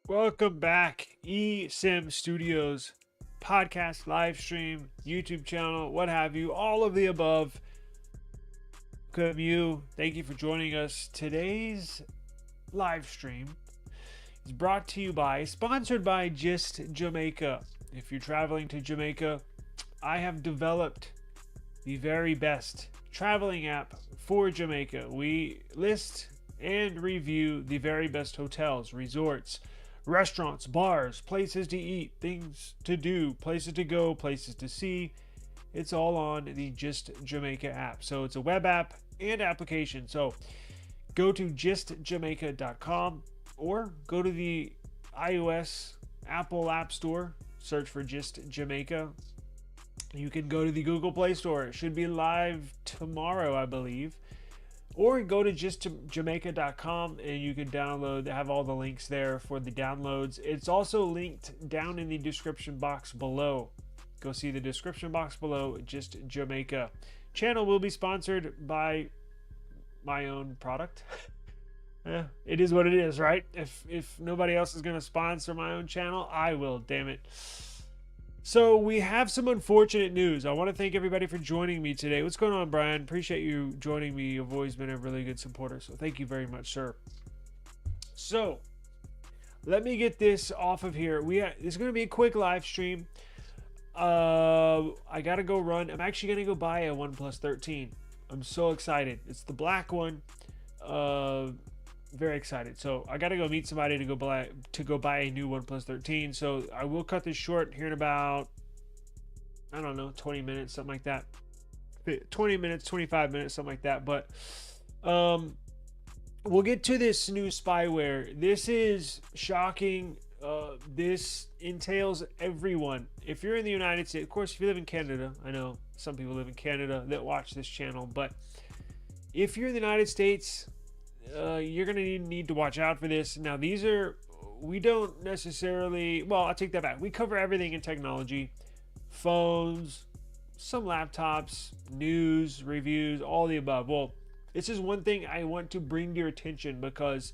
Welcome back, eSIM Studios podcast, live stream, YouTube channel, what have you, all of the above. Welcome you. Thank you for joining us. Today's live stream is brought to you by, sponsored by Just Jamaica. If you're traveling to Jamaica, I have developed the very best traveling app for Jamaica. We list and review the very best hotels, resorts, restaurants, bars, places to eat, things to do, places to go, places to see. It's all on the Just Jamaica app. So it's a web app and application. So go to justjamaica.com or go to the iOS Apple App Store, search for Just Jamaica. You can go to the Google Play Store. It should be live tomorrow, I believe. Or go to justjamaica.com and you can download, have all the links there for the downloads. It's also linked down in the description box below. Go see the description box below, Just Jamaica. Channel will be sponsored by my own product. It is what it is, right? If nobody else is going to sponsor my own channel, I will, damn it. So we have some unfortunate news. I want to thank everybody for joining me today. What's going on, Brian? Appreciate you joining me. You've always been a really good supporter, so thank you very much, sir. So let me get this off of here. This is going to be a quick live stream. I got to go run. I'm actually going to go buy a OnePlus 13. I'm so excited. It's the black one. Very excited. So I gotta go meet somebody to go buy a new OnePlus 13. So I will cut this short here in about, I don't know, 20 minutes, something like that. 20 minutes, 25 minutes, something like that. But we'll get to this new spyware. This is shocking. This entails everyone. If you're in the United States, of course, if you live in Canada, I know some people live in Canada that watch this channel, but if you're in the United States, you're going to need to watch out for this. Now, we don't necessarily, well, I'll take that back. We cover everything in technology, phones, some laptops, news, reviews, all the above. Well, this is one thing I want to bring to your attention because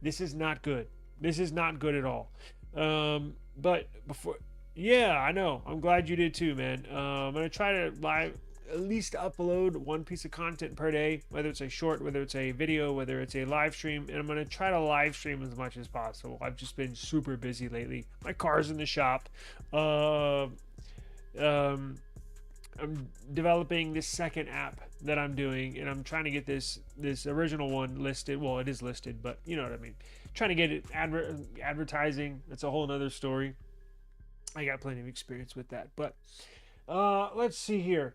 this is not good. This is not good at all. But yeah, I know. I'm glad you did too, man. I'm going to try to at least upload one piece of content per day, whether it's a short, whether it's a video, whether it's a live stream, and I'm going to try to live stream as much as possible. I've just been super busy lately. My car's in the shop. I'm developing this second app that I'm doing, and I'm trying to get this original one listed. Well, it is listed, but you know what I mean. Trying to get it advertising. That's a whole nother story. I got plenty of experience with that, but let's see here.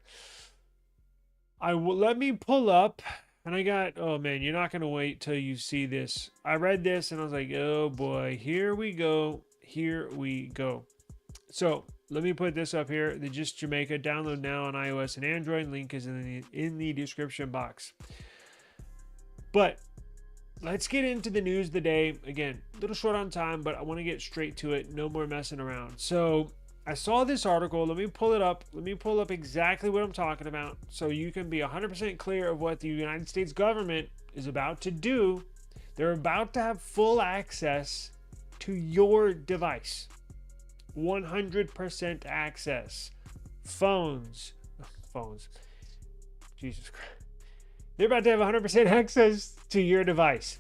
Let me pull up, and I got, oh man, you're not gonna wait till you see this. I read this and I was like, oh boy, here we go. So let me put this up here. The Just Jamaica, download now on iOS and Android. Link is in the description box. But let's get into the news of the day. Again, a little short on time, but I want to get straight to it. No more messing around. So I saw this article. Let me pull it up. Let me pull up exactly what I'm talking about so you can be 100% clear of what the United States government is about to do. They're about to have full access to your device. 100% access. Phones. Jesus Christ. They're about to have 100% access to your device.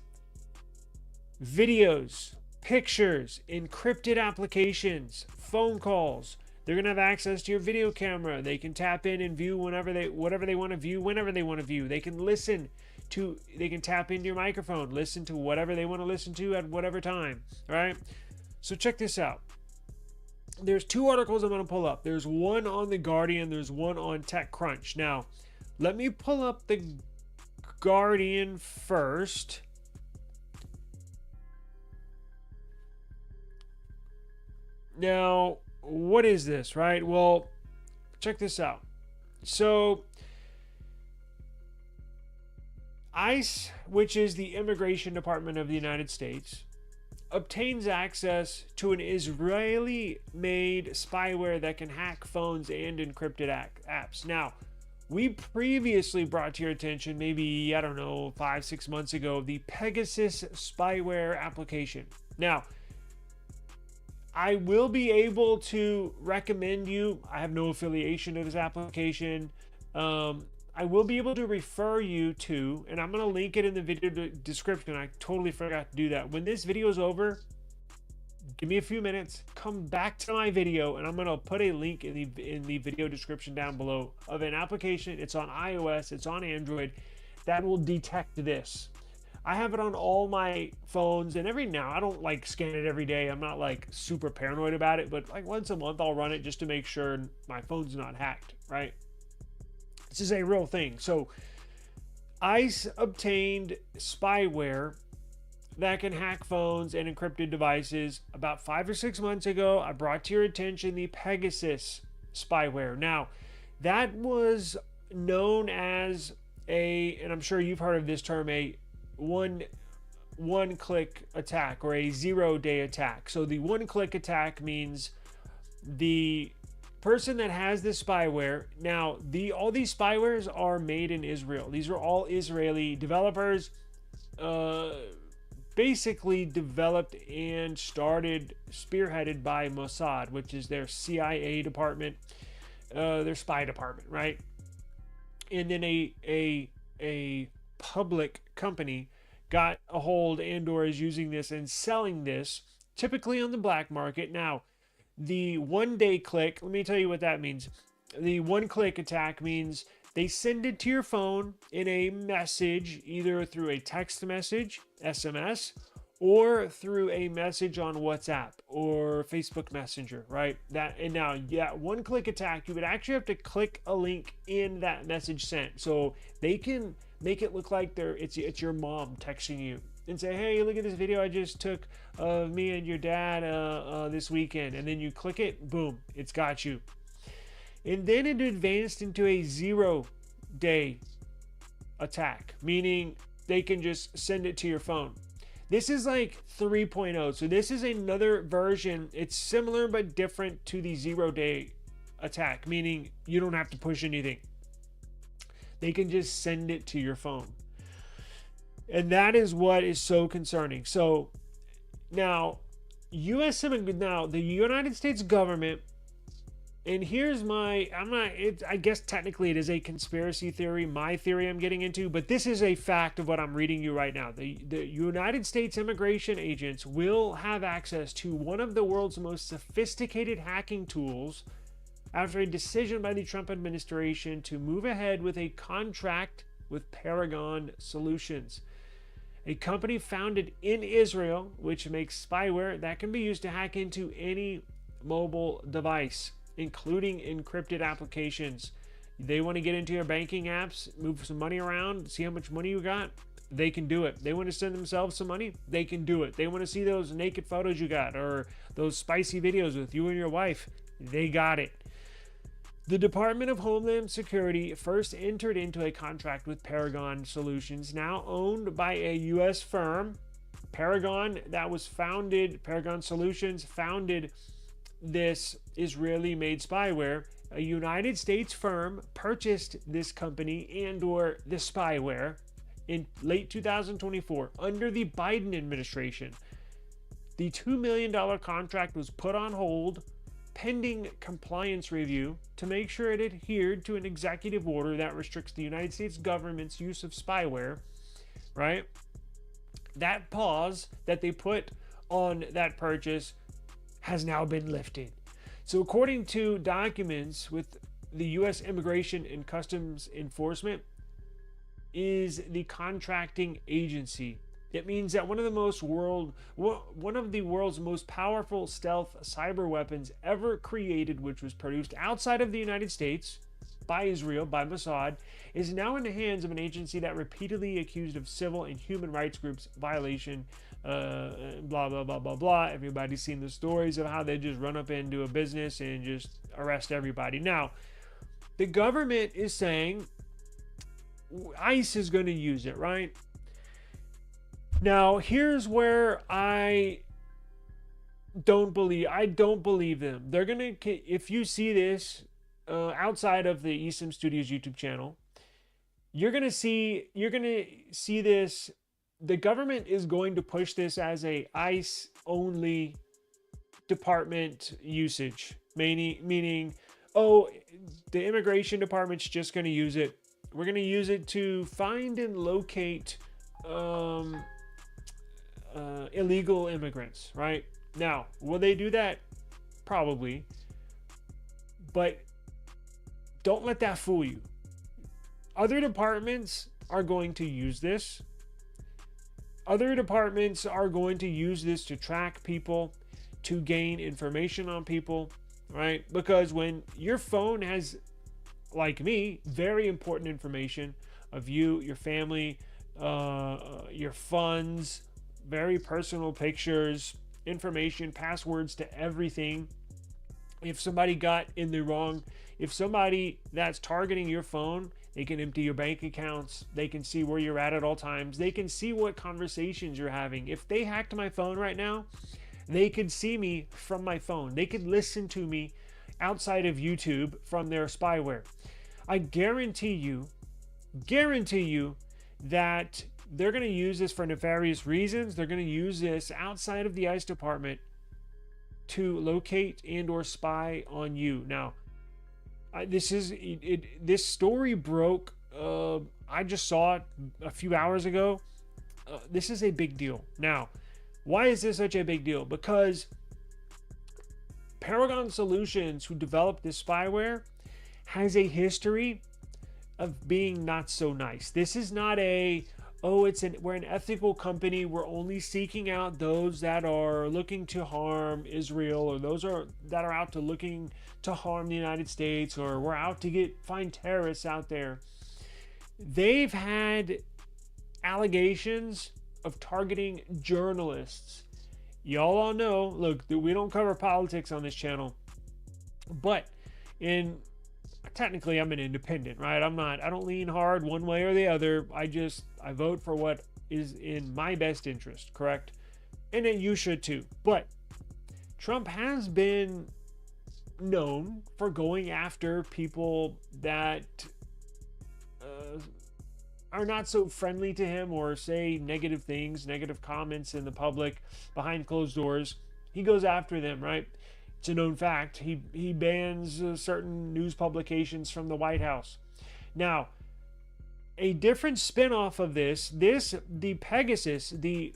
Videos, pictures, encrypted applications, phone calls. They're going to have access to your video camera. They can tap in and view whatever they want to view, whenever they want to view. They can tap into your microphone, listen to whatever they want to listen to at whatever time. All right? So check this out. There's two articles I'm going to pull up. There's one on The Guardian. There's one on TechCrunch. Now, let me pull up The Guardian first. Now, what is this, right? Well, check this out. So, ICE, which is the Immigration Department of the United States, obtains access to an Israeli-made spyware that can hack phones and encrypted apps. Now, we previously brought to your attention, maybe, I don't know, 5-6 months ago, the Pegasus spyware application. Now, I will be able to recommend you. I have no affiliation to this application. I will be able to refer you to, and I'm going to link it in the video description. I totally forgot to do that. When this video is over, give me a few minutes, come back to my video, and I'm going to put a link in the video description down below of an application. It's on iOS, it's on Android, that will detect this. I have it on all my phones, and every now, I don't like scan it every day. I'm not like super paranoid about it, but like once a month I'll run it just to make sure my phone's not hacked, right? This is a real thing. So ICE obtained spyware that can hack phones and encrypted devices. About 5 or 6 months ago, I brought to your attention the Pegasus spyware. Now, that was known as and I'm sure you've heard of this term, a one-click attack or a zero-day attack. So the one-click attack means the person that has this spyware. Now, all these spywares are made in Israel. These are all Israeli developers, basically developed and spearheaded by Mossad, which is their CIA department, their spy department, right? And then a public company got a hold and/or is using this and selling this, typically on the black market. Now, the one-day click, let me tell you what that means. The one-click attack means they send it to your phone in a message, either through a text message, SMS, or through a message on WhatsApp or Facebook Messenger, right? And now, yeah, one-click attack, you would actually have to click a link in that message sent, so they can make it look like it's your mom texting you and say, hey, look at this video I just took of me and your dad this weekend. And then you click it, boom, it's got you. And then it advanced into a 0-day attack, meaning they can just send it to your phone. This is like 3.0. So this is another version. It's similar but different to the 0-day attack, meaning you don't have to push anything. They can just send it to your phone. And that is what is so concerning. So now, the United States government, and here's I guess technically it is a conspiracy theory, my theory I'm getting into, but this is a fact of what I'm reading you right now. The United States immigration agents will have access to one of the world's most sophisticated hacking tools after a decision by the Trump administration to move ahead with a contract with Paragon Solutions, a company founded in Israel, which makes spyware that can be used to hack into any mobile device, including encrypted applications. They want to get into your banking apps, move some money around, see how much money you got. They can do it. They want to send themselves some money. They can do it. They want to see those naked photos you got or those spicy videos with you and your wife. They got it. The Department of Homeland Security first entered into a contract with Paragon Solutions, now owned by a U.S. firm. Paragon Solutions founded this Israeli-made spyware. A United States firm purchased this company and/or the spyware in late 2024 under the Biden administration. The $2 million contract was put on hold pending compliance review to make sure it adhered to an executive order that restricts the United States government's use of spyware, right? That pause that they put on that purchase has now been lifted. So according to documents with the U.S. Immigration and Customs Enforcement is the contracting agency. It means that one of the world's most powerful stealth cyber weapons ever created, which was produced outside of the United States by Israel, by Mossad, is now in the hands of an agency that repeatedly accused of civil and human rights groups violation, blah, blah, blah, blah, blah. Everybody's seen the stories of how they just run up into a business and just arrest everybody. Now, the government is saying ICE is going to use it, right? Now, here's where I don't believe them. They're going to, if you see this outside of the eSIM Studios YouTube channel, you're going to see this. The government is going to push this as a ICE only department usage, meaning, oh, the immigration department's just going to use it. We're going to use it to find and locate illegal immigrants, right? Now, will they do that? Probably. But don't let that fool you. Other departments are going to use this. Other departments are going to use this to track people, to gain information on people, right? Because when your phone has, like me, very important information of you, your family, your funds, very personal pictures, information, passwords to everything. If somebody got in the wrong, if somebody that's targeting your phone, they can empty your bank accounts. They can see where you're at all times. They can see what conversations you're having. If they hacked my phone right now, they could see me from my phone. They could listen to me outside of YouTube from their spyware. I guarantee you that they're going to use this for nefarious reasons. They're going to use this outside of the ICE department to locate and or spy on you. Now, this story broke. I just saw it a few hours ago. This is a big deal. Now, why is this such a big deal? Because Paragon Solutions, who developed this spyware, has a history of being not so nice. This is not a, oh, we're an ethical company. We're only seeking out those that are looking to harm Israel, or that are out to looking to harm the United States, or we're out to find terrorists out there. They've had allegations of targeting journalists. Y'all all know, look, we don't cover politics on this channel, but technically I'm an independent, right? I don't lean hard one way or the other. I vote for what is in my best interest, correct? And then you should too. But Trump has been known for going after people that are not so friendly to him, or say negative things, negative comments in the public behind closed doors. He goes after them, right? It's a known fact. He bans certain news publications from the White House. Now, a different spin-off of the Pegasus, the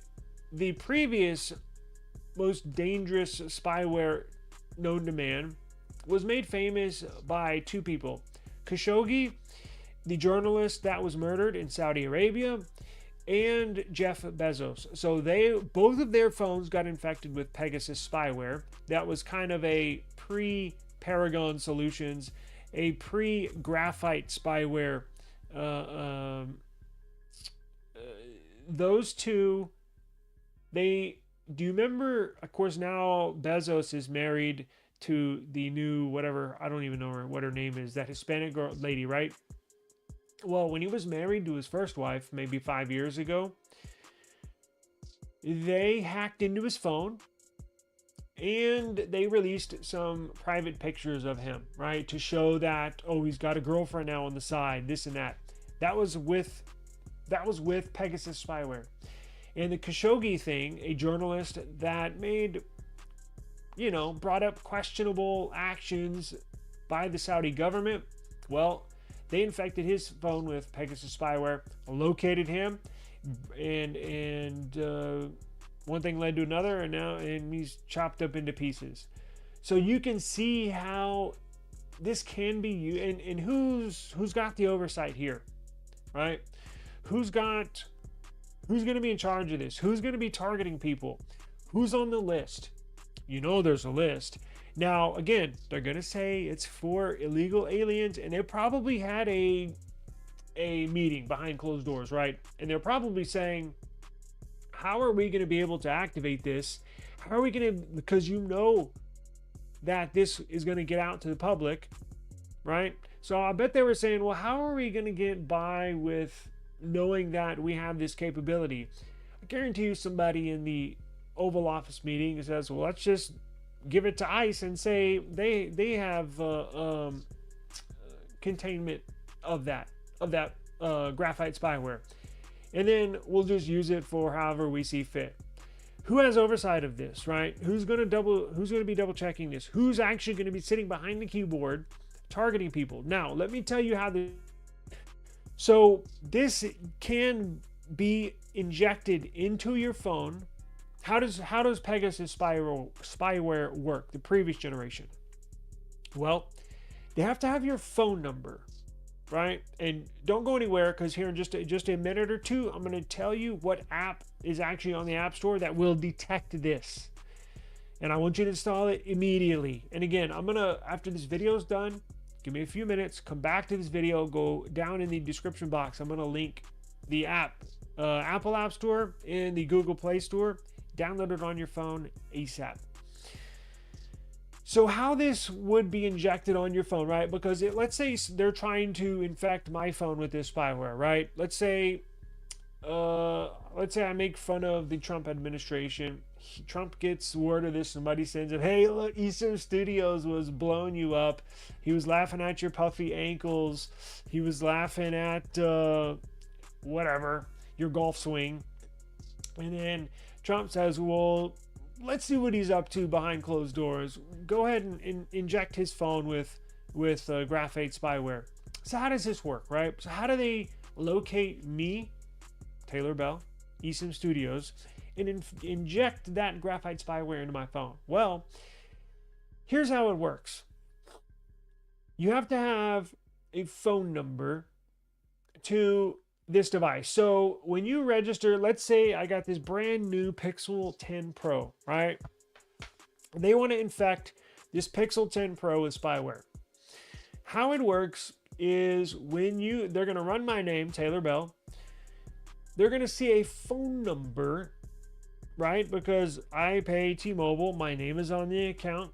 previous most dangerous spyware known to man, was made famous by two people. Khashoggi, the journalist that was murdered in Saudi Arabia, and Jeff Bezos. So both of their phones got infected with Pegasus spyware. That was kind of a pre-Paragon Solutions, a pre-Graphite Spyware. Those two, do you remember, of course, now Bezos is married to the new, whatever, I don't even know what her name is, that Hispanic girl, lady, right? Well, when he was married to his first wife, maybe 5 years ago, they hacked into his phone and they released some private pictures of him, right? To show that, oh, he's got a girlfriend now on the side, this and that. That was with Pegasus spyware. And the Khashoggi thing, a journalist that brought up questionable actions by the Saudi government, well, they infected his phone with Pegasus spyware, located him, and one thing led to another, and he's chopped up into pieces. So you can see how this can be used, and who's got the oversight here, right? Who's going to be in charge of this? Who's going to be targeting people? Who's on the list? There's a list. Now, again, they're going to say it's for illegal aliens, and they probably had a meeting behind closed doors, right? And they're probably saying, how are we going to be able to activate this? How are we going to, because that this is going to get out to the public, right? So I bet they were saying, well, how are we going to get by with knowing that we have this capability? I guarantee you somebody in the Oval Office meeting says, well, let's just give it to ICE and say they have containment of that graphite spyware, and then we'll just use it for however we see fit. who has oversight of this, right? Who's going to be double checking this? Who's actually going to be sitting behind the keyboard targeting people? Now, let me tell you how this. So this can be injected into your phone. How does Pegasus spyware work? The previous generation. Well, they have to have your phone number, right? And don't go anywhere, because here in just a minute or two, I'm going to tell you what app is actually on the App Store that will detect this. And I want you to install it immediately. And again, I'm going to, after this video is done, give me a few minutes, come back to this video, go down in the description box. I'm going to link the app, Apple App Store and the Google Play Store. Download it on your phone ASAP. So how this would be injected on your phone, right? Because let's say they're trying to infect my phone with this spyware, right? Let's say I make fun of the Trump administration. Trump gets word of this. Somebody sends him, hey, look, eSIM Studios was blowing you up. He was laughing at your puffy ankles. He was laughing at whatever, your golf swing. And then Trump says, well, let's see what he's up to behind closed doors. Go ahead and inject his phone with Graphite Spyware. So how does this work, right? So how do they locate me, Taylor Bell, eSIM Studios, and inject that Graphite Spyware into my phone? Well, here's how it works. You have to have a phone number to this device. So when you register, let's say I got this brand new Pixel 10 Pro, right? They want to infect this Pixel 10 Pro with spyware. How it works is they're going to run my name, Taylor Bell. They're going to see a phone number, right? Because I pay T-Mobile, my name is on the account,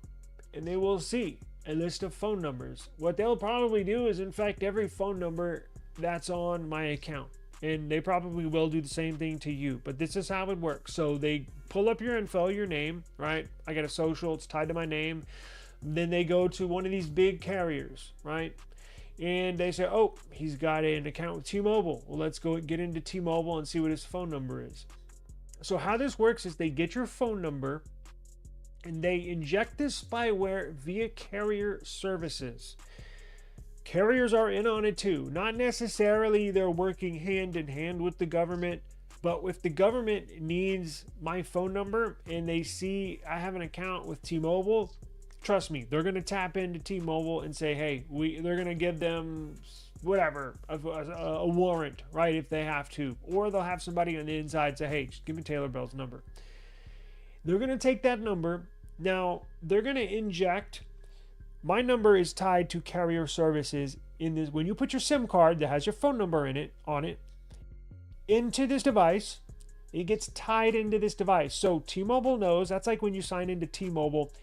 and they will see a list of phone numbers. What they'll probably do is infect every phone number that's on my account, and they probably will do the same thing to you. But this is how it works. So they pull up your info, your name, right? I got a social, it's tied to my name. Then they go to one of these big carriers, right? And they say, oh, he's got an account with T-Mobile. Well, let's go get into T-Mobile and see what his phone number is. So how this works is they get your phone number and they inject this spyware via carrier services. Carriers are in on it too. Not necessarily they're working hand in hand with the government, but if the government needs my phone number and they see I have an account with T-Mobile, trust me, they're going to tap into T-Mobile and say, hey, they're going to give them whatever, a warrant, right, if they have to. Or they'll have somebody on the inside say, hey, just give me Taylor Bell's number. They're going to take that number. Now, they're going to inject. My number is tied to carrier services in this. When you put your SIM card that has your phone number on it into this device, it gets tied into this device. So T-Mobile knows. That's like when you sign into T-Mobile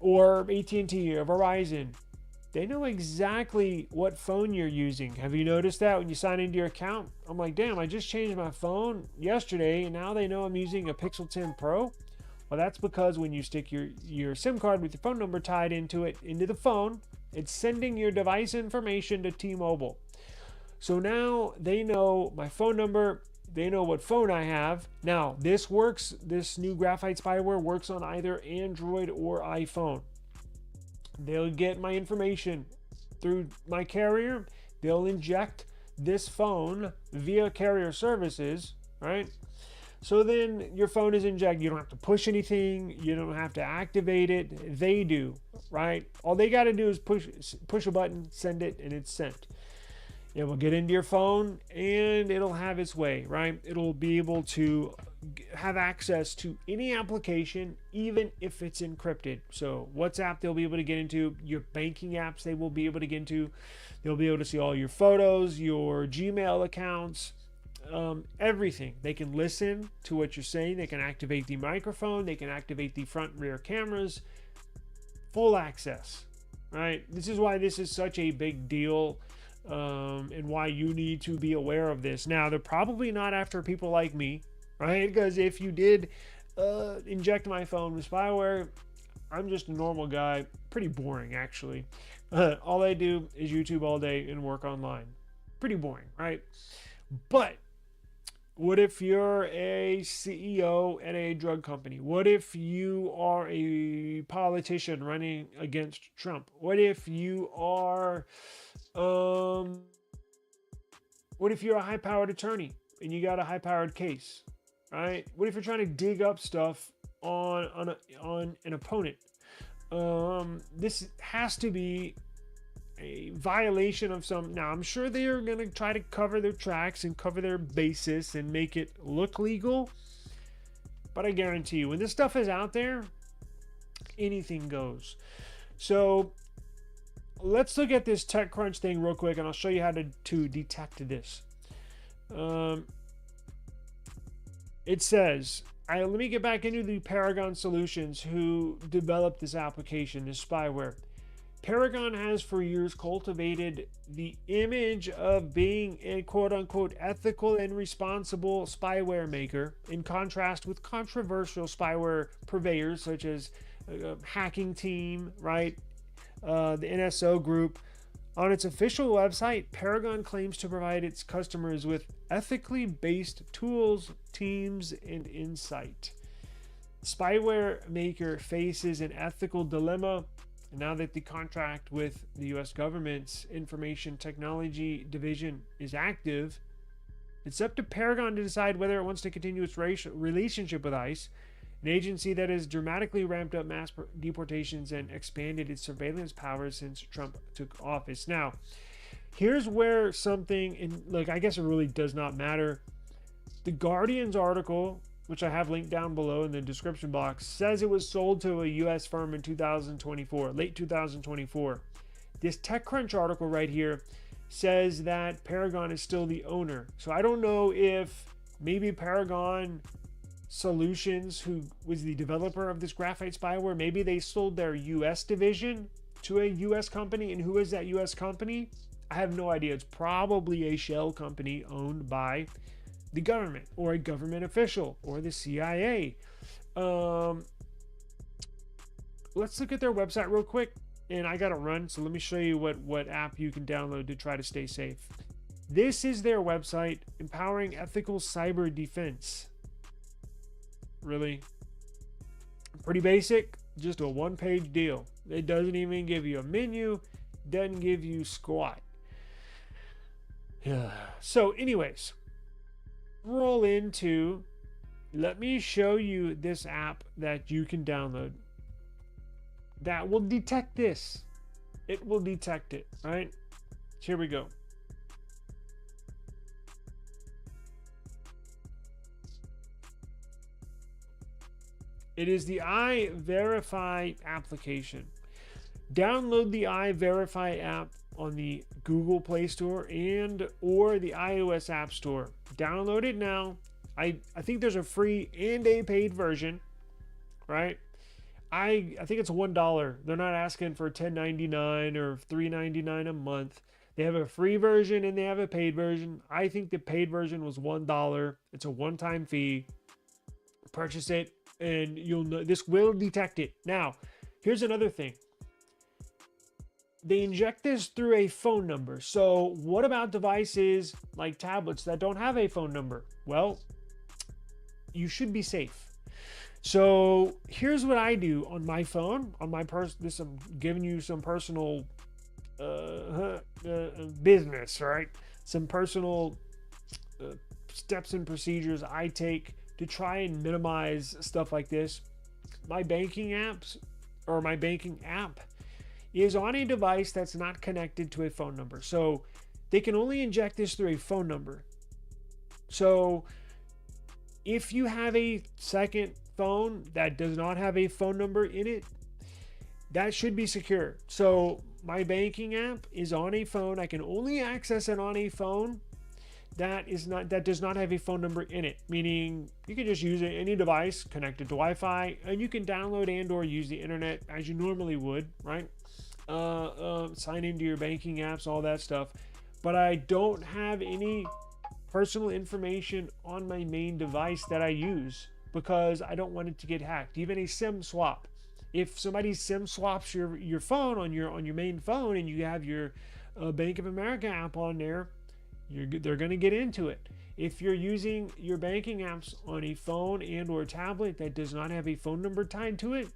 or AT&T or Verizon. They know exactly what phone you're using. Have you noticed that when you sign into your account? I'm like, damn, I just changed my phone yesterday and now they know I'm using a Pixel 10 Pro. Well, that's because when you stick your SIM card with your phone number tied into the phone, it's sending your device information to T-Mobile. So now they know my phone number, they know what phone I have. Now, this new Graphite Spyware works on either Android or iPhone. They'll get my information through my carrier. They'll inject this phone via carrier services, right? So then your phone is injected. You don't have to push anything. You don't have to activate it. They do, right? All they got to do is push a button, send it, and it's sent. It will get into your phone and it'll have its way, right? It'll be able to have access to any application, even if it's encrypted. So WhatsApp, they'll be able to get into. Your banking apps, they will be able to get into. They'll be able to see all your photos, your Gmail accounts, everything. They can listen to what you're saying. They can activate the microphone. They can activate the front and rear cameras. Full access, right? This is why this is such a big deal, and why you need to be aware of this. Now, they're probably not after people like me, right? Because if you did inject my phone with spyware, I'm just a normal guy. Pretty boring, actually. All I do is YouTube all day and work online. Pretty boring, right? But What if you're a CEO at a drug company? What if you are a politician running against Trump? What if you are, um, what if you're a high-powered attorney and you got a high-powered case, right? What if you're trying to dig up stuff on an opponent? This has to be a violation of some. Now, I'm sure they are going to try to cover their tracks and cover their basis and make it look legal. But I guarantee you, when this stuff is out there, anything goes. So let's look at this TechCrunch thing real quick, and I'll show you how to detect this. It says, let me get back into the Paragon Solutions who developed this application, this spyware. Paragon has for years cultivated the image of being a quote-unquote ethical and responsible spyware maker, in contrast with controversial spyware purveyors such as Hacking Team, right? The NSO Group. On its official website, Paragon claims to provide its customers with ethically based tools, teams, and insight. Spyware maker faces an ethical dilemma now that the contract with the U.S. government's Information Technology Division is active. It's up to Paragon to decide whether it wants to continue its relationship with ICE, an agency that has dramatically ramped up mass deportations and expanded its surveillance powers since Trump took office. Now, here's where something, and like, I guess it really does not matter. The Guardian's article, which I have linked down below in the description box, says it was sold to a U.S. firm in 2024, late 2024. This TechCrunch article right here says that Paragon is still the owner. So I don't know if maybe Paragon Solutions, who was the developer of this Graphite Spyware, maybe they sold their US division to a US company. And who is that US company? I have no idea. It's probably a shell company owned by the government or a government official or the CIA. Let's look at their website real quick. And I gotta run, so let me show you what app you can download to try to stay safe. This is their website, Empowering Ethical Cyber Defense. Really pretty basic, just a one-page deal. It doesn't even give you a menu, doesn't give you squat. Yeah. So anyways, roll into, let me show you this app that you can download that will detect this. It will detect it, right? Here we go. It is the iVERIFY application. Download the iVERIFY app on the Google Play Store and or the iOS App Store. Download it now. I think there's a free and a paid version, right? I think it's $1. They're not asking for $10.99 or $3.99 a month. They have a free version and they have a paid version. I think the paid version was $1. It's a one-time fee. Purchase it and you'll know this will detect it. Now, here's another thing. They inject this through a phone number. So what about devices like tablets that don't have a phone number? Well, you should be safe. So here's what I do on my phone, on my this I'm giving you some personal business, right? Some personal steps and procedures I take to try and minimize stuff like this. My banking apps, or my banking app, is on a device that's not connected to a phone number. So they can only inject this through a phone number. So if you have a second phone that does not have a phone number in it, that should be secure. So my banking app is on a phone. I can only access it on a phone that does not have a phone number in it, meaning you can just use any device connected to Wi-Fi, and you can download and or use the internet as you normally would, right? Sign into your banking apps, all that stuff. But I don't have any personal information on my main device that I use because I don't want it to get hacked. Even a SIM swap. If somebody SIM swaps your phone on your main phone and you have your Bank of America app on there, they're going to get into it. If you're using your banking apps on a phone and or tablet that does not have a phone number tied to it,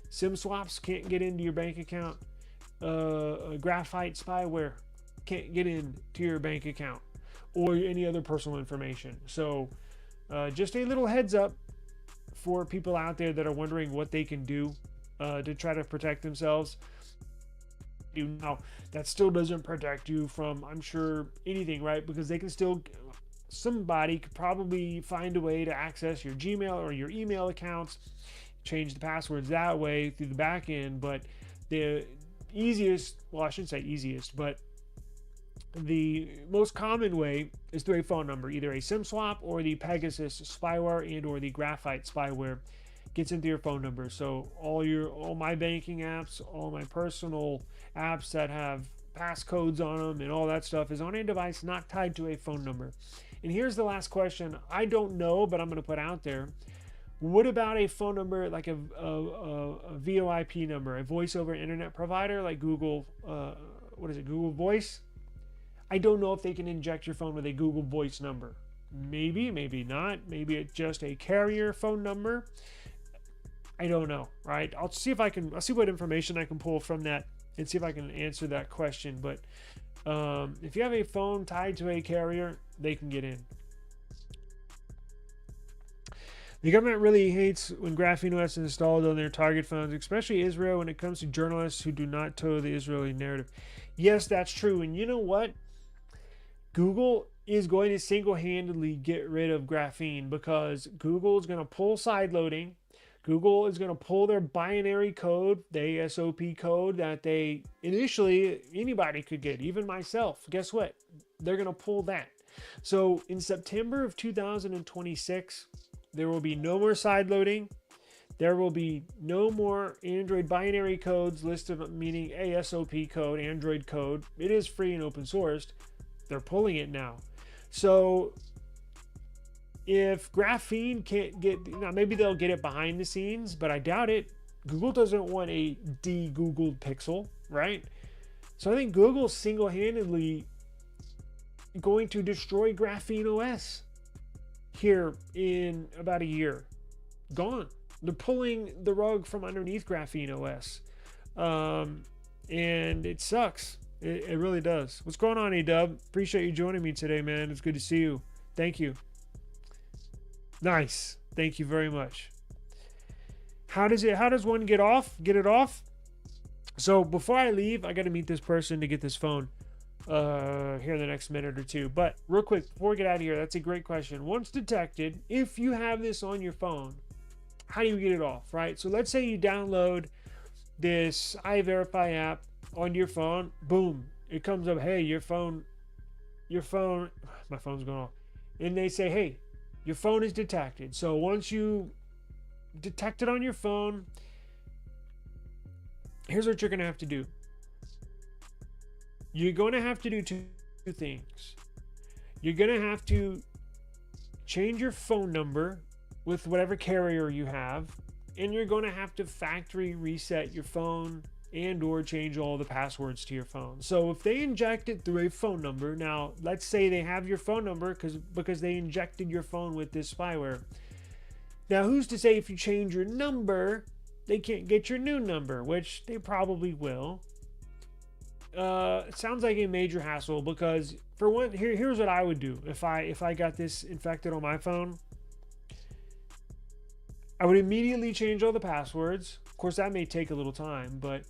SIM swaps can't get into your bank account. Graphite Spyware can't get into your bank account or any other personal information. So just a little heads up for people out there that are wondering what they can do to try to protect themselves. Now, that still doesn't protect you from, I'm sure, anything, right? Because they can still, somebody could probably find a way to access your Gmail or your email accounts, change the passwords that way through the back end. But the easiest, well, I shouldn't say easiest, but the most common way is through a phone number, either a SIM swap or the Pegasus spyware and or the Graphite spyware gets into your phone number. So all my banking apps, all my personal apps that have passcodes on them and all that stuff is on a device not tied to a phone number. And here's the last question. I don't know, but I'm going to put out there. What about a phone number like a VoIP number, a voice over internet provider like Google, Google Voice? I don't know if they can inject your phone with a Google Voice number. Maybe, maybe not. Maybe it's just a carrier phone number. I don't know, right? I'll see what information I can pull from that and see if I can answer that question. But if you have a phone tied to a carrier, they can get in. The government really hates when GrapheneOS is installed on their target phones, especially Israel, when it comes to journalists who do not toe the Israeli narrative. Yes, that's true. And you know what? Google is going to single-handedly get rid of graphene because Google is going to pull sideloading. Google is going to pull their binary code, the ASOP code that they initially anybody could get, even myself. Guess what? They're going to pull that. So in September of 2026, there will be no more sideloading. There will be no more Android binary codes listed, meaning ASOP code, Android code. It is free and open sourced. They're pulling it now. So if graphene can't get, now maybe they'll get it behind the scenes, but I doubt it. Google doesn't want a de-Googled Pixel, right? So I think Google's single-handedly going to destroy GrapheneOS here in about a year. Gone. They're pulling the rug from underneath GrapheneOS. And it sucks. It really does. What's going on, A-Dub? Appreciate you joining me today, man. It's good to see you. Thank you. Nice. Thank you very much. How does one get it off? So before I leave, I got to meet this person to get this phone here in the next minute or two. But real quick, before we get out of here, that's a great question. Once detected, if you have this on your phone, how do you get it off, right? So let's say you download this iVERIFY app on your phone. Boom. It comes up, hey, your phone, my phone's going off. And they say, hey, your phone is detected. So once you detect it on your phone, here's what you're going to have to do. You're going to have to do two things. You're going to have to change your phone number with whatever carrier you have, and you're going to have to factory reset your phone and or change all the passwords to your phone. So if they inject it through a phone number, now let's say they have your phone number because they injected your phone with this spyware. Now who's to say if you change your number, they can't get your new number, which they probably will. It sounds like a major hassle because for one, here's what I would do if I got this infected on my phone. I would immediately change all the passwords. Of course, that may take a little time, but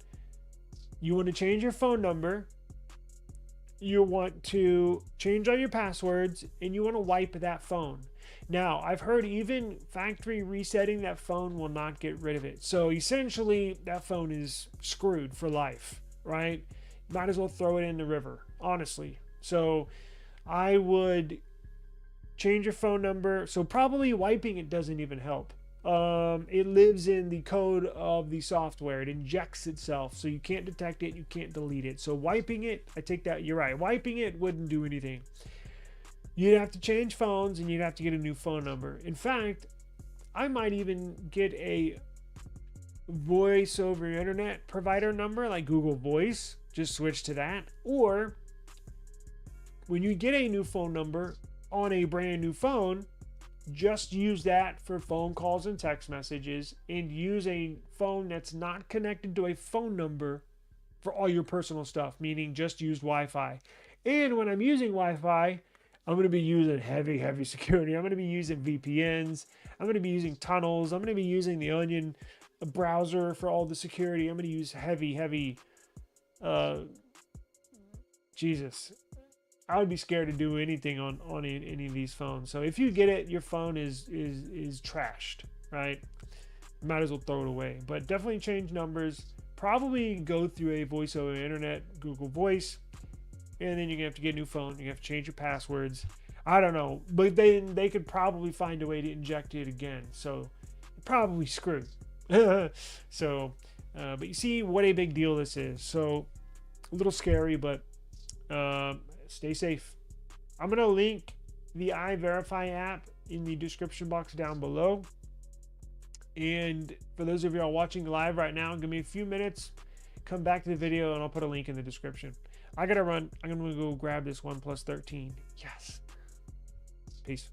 you want to change your phone number. You want to change all your passwords, and you want to wipe that phone. Now, I've heard even factory resetting that phone will not get rid of it. So essentially, that phone is screwed for life, right? Might as well throw it in the river, honestly. So I would change your phone number. So probably wiping it doesn't even help. It lives in the code of the software. It injects itself, so you can't detect it, you can't delete it. So wiping it, I take that, you're right. Wiping it wouldn't do anything. You'd have to change phones and you'd have to get a new phone number. In fact, I might even get a voice over internet provider number like Google Voice. Just switch to that. Or when you get a new phone number on a brand new phone, just use that for phone calls and text messages, and use a phone that's not connected to a phone number for all your personal stuff, meaning just use Wi-Fi. And when I'm using Wi-Fi, I'm going to be using heavy security. I'm going to be using VPNs. I'm going to be using tunnels. I'm going to be using the Onion browser for all the security. I'm going to use heavy Jesus. I would be scared to do anything on any of these phones. So if you get it, your phone is trashed, right? Might as well throw it away. But definitely change numbers. Probably go through a voice over internet, Google Voice, and then you're gonna have to get a new phone. You have to change your passwords. I don't know, but they could probably find a way to inject it again. So you're probably screwed. So, but you see what a big deal this is. So a little scary, but stay safe. I'm going to link the iVERIFY app in the description box down below. And for those of you who are watching live right now, give me a few minutes, come back to the video, and I'll put a link in the description. I got to run. I'm going to go grab this OnePlus 13. Yes. Peace.